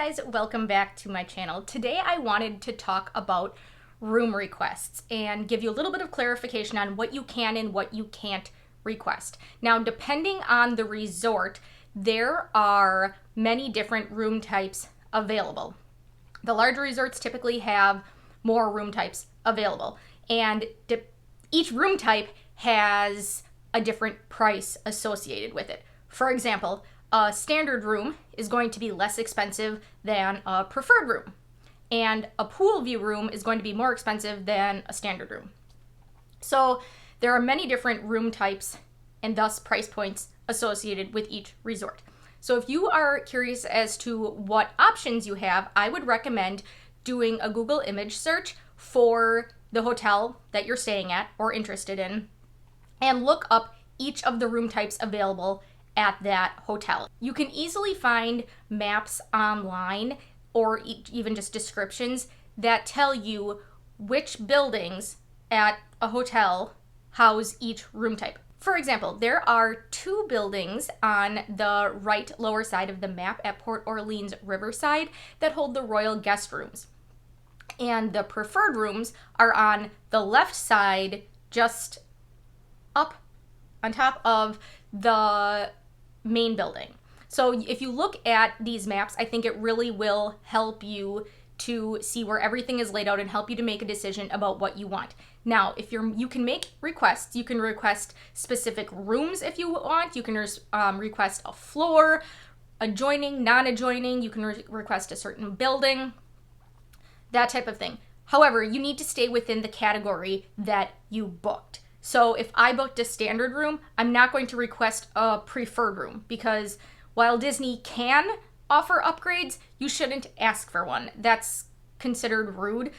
guys, welcome back to my channel. Today I wanted to talk about room requests and give you a little bit of clarification on what you can and what you can't request. Now, depending on the resort, there are many different room types available. The larger resorts typically have more room types available, and each room type has a different price associated with it. For example, a standard room is going to be less expensive than a preferred room, and a pool view room is going to be more expensive than a standard room. So there are many different room types and thus price points associated with each resort. So if you are curious as to what options you have, I would recommend doing a Google image search for the hotel that you're staying at or interested in and look up each of the room types available at that hotel. You can easily find maps online or even just descriptions that tell you which buildings at a hotel house each room type. For example, there are 2 buildings on the right lower side of the map at Port Orleans Riverside that hold the Royal Guest Rooms. And the preferred rooms are on the left side, just up on top of the main building. So if you look at these maps, I think it really will help you to see where everything is laid out and help you to make a decision about what you want. Now, if you can make requests, you can request specific rooms if you want. You can request a floor, adjoining, non-adjoining. You can request a certain building, that type of thing. However, you need to stay within the category that you booked. So if I booked a standard room, I'm not going to request a preferred room, because while Disney can offer upgrades, you shouldn't ask for one. That's considered rude.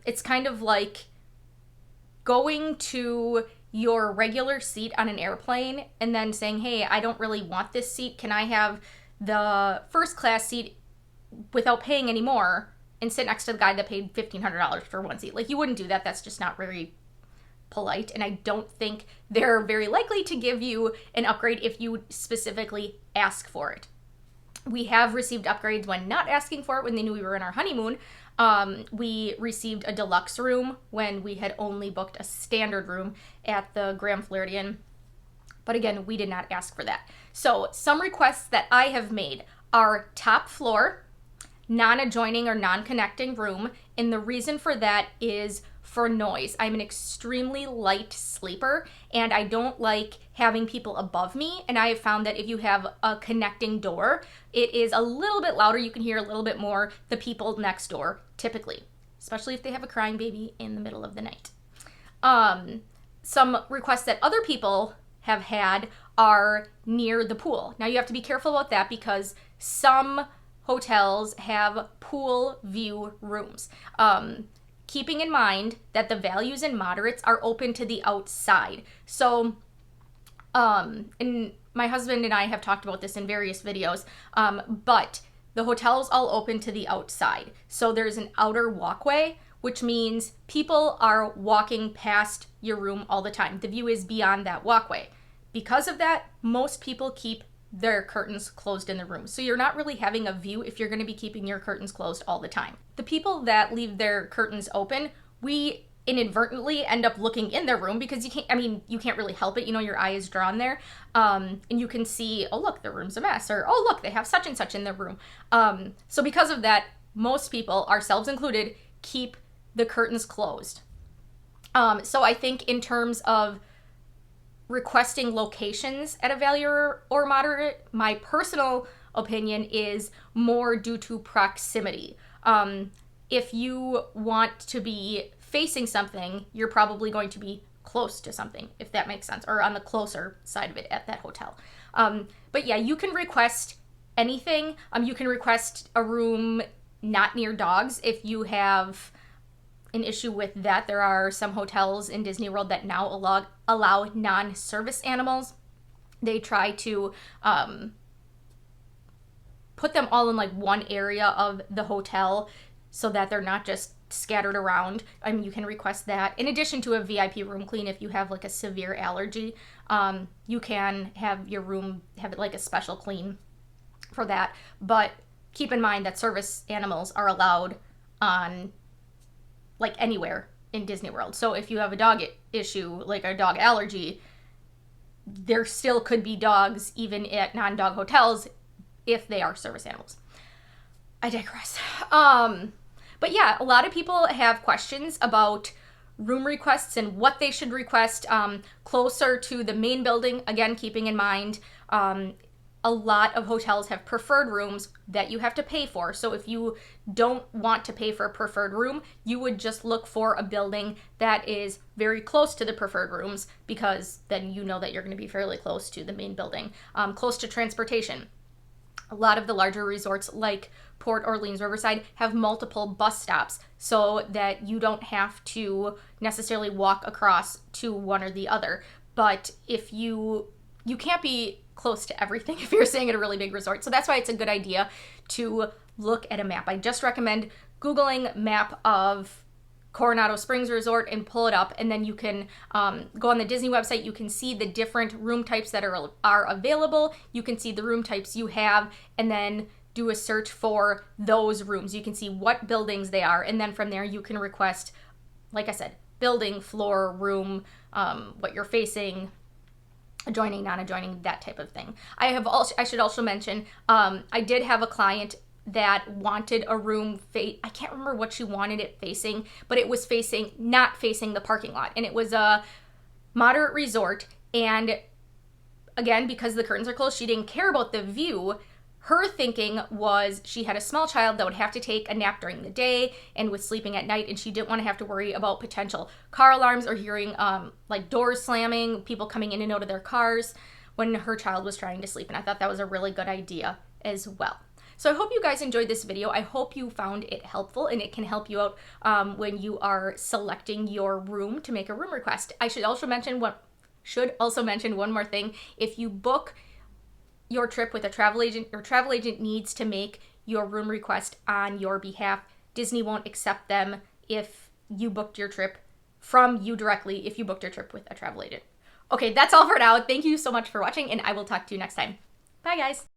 It's kind of like going to your regular seat on an airplane and then saying, hey, I don't really want this seat. Can I have the first class seat without paying any more and sit next to the guy that paid $1,500 for one seat? Like, you wouldn't do that. That's just not very polite, and I don't think they're very likely to give you an upgrade if you specifically ask for it. We have received upgrades when not asking for it. When they knew we were in our honeymoon, we received a deluxe room when we had only booked a standard room at the Grand Floridian. But again, we did not ask for that. So some requests that I have made are top floor, non-adjoining or non-connecting room, and the reason for that is for noise. I'm an extremely light sleeper, and I don't like having people above me, and I have found that if you have a connecting door, it is a little bit louder. You can hear a little bit more the people next door, typically, especially if they have a crying baby in the middle of the night. Some requests that other people have had are near the pool. Now, you have to be careful about that because some hotels have pool view rooms. Keeping in mind that the values and moderates are open to the outside. So, and my husband and I have talked about this in various videos, but the hotel's all open to the outside. So there's an outer walkway, which means people are walking past your room all the time. The view is beyond that walkway. Because of that, most people keep their curtains closed in the room. So you're not really having a view if you're going to be keeping your curtains closed all the time. The people that leave their curtains open, we inadvertently end up looking in their room because you can't really help it. You know, your eye is drawn there. And you can see, oh, look, their room's a mess, or, oh, look, they have such and such in their room. So because of that, most people, ourselves included, keep the curtains closed. So I think in terms of requesting locations at a value or moderate, my personal opinion is more due to proximity. If you want to be facing something, you're probably going to be close to something, if that makes sense, or on the closer side of it at that hotel. But yeah, you can request anything. You can request a room not near dogs if you have an issue with that. There are some hotels in Disney World that now allow non-service animals. They try to put them all in like one area of the hotel so that they're not just scattered around. I mean, you can request that. In addition to a VIP room clean, if you have like a severe allergy, you can have your room have like a special clean for that. But keep in mind that service animals are allowed on like anywhere in Disney World. So if you have a dog issue, like a dog allergy, there still could be dogs even at non-dog hotels if they are service animals. I digress. But yeah, a lot of people have questions about room requests and what they should request closer to the main building. Again, keeping in mind, a lot of hotels have preferred rooms that you have to pay for. So if you don't want to pay for a preferred room, you would just look for a building that is very close to the preferred rooms, because then you know that you're going to be fairly close to the main building, close to transportation. A lot of the larger resorts like Port Orleans Riverside have multiple bus stops so that you don't have to necessarily walk across to one or the other. But if you can't be close to everything if you're staying at a really big resort. So that's why it's a good idea to look at a map. I just recommend Googling map of Coronado Springs Resort and pull it up, and then you can go on the Disney website. You can see the different room types that are available. You can see the room types you have, and then do a search for those rooms. You can see what buildings they are, and then from there you can request, like I said, building, floor, room, what you're facing, adjoining, non-adjoining, that type of thing. I should also mention, I did have a client that wanted a room, I can't remember what she wanted it facing, but it was not facing the parking lot. And it was a moderate resort. And again, because the curtains are closed, she didn't care about the view. Her thinking was she had a small child that would have to take a nap during the day and was sleeping at night, and she didn't want to have to worry about potential car alarms or hearing like doors slamming, people coming in and out of their cars when her child was trying to sleep. And I thought that was a really good idea as well. So I hope you guys enjoyed this video. I hope you found it helpful and it can help you out when you are selecting your room to make a room request. I should also mention one more thing. If you book your trip with a travel agent, your travel agent needs to make your room request on your behalf. Disney won't accept them if you booked your trip from you directly, if you booked your trip with a travel agent. Okay, that's all for now. Thank you so much for watching, and I will talk to you next time. Bye, guys.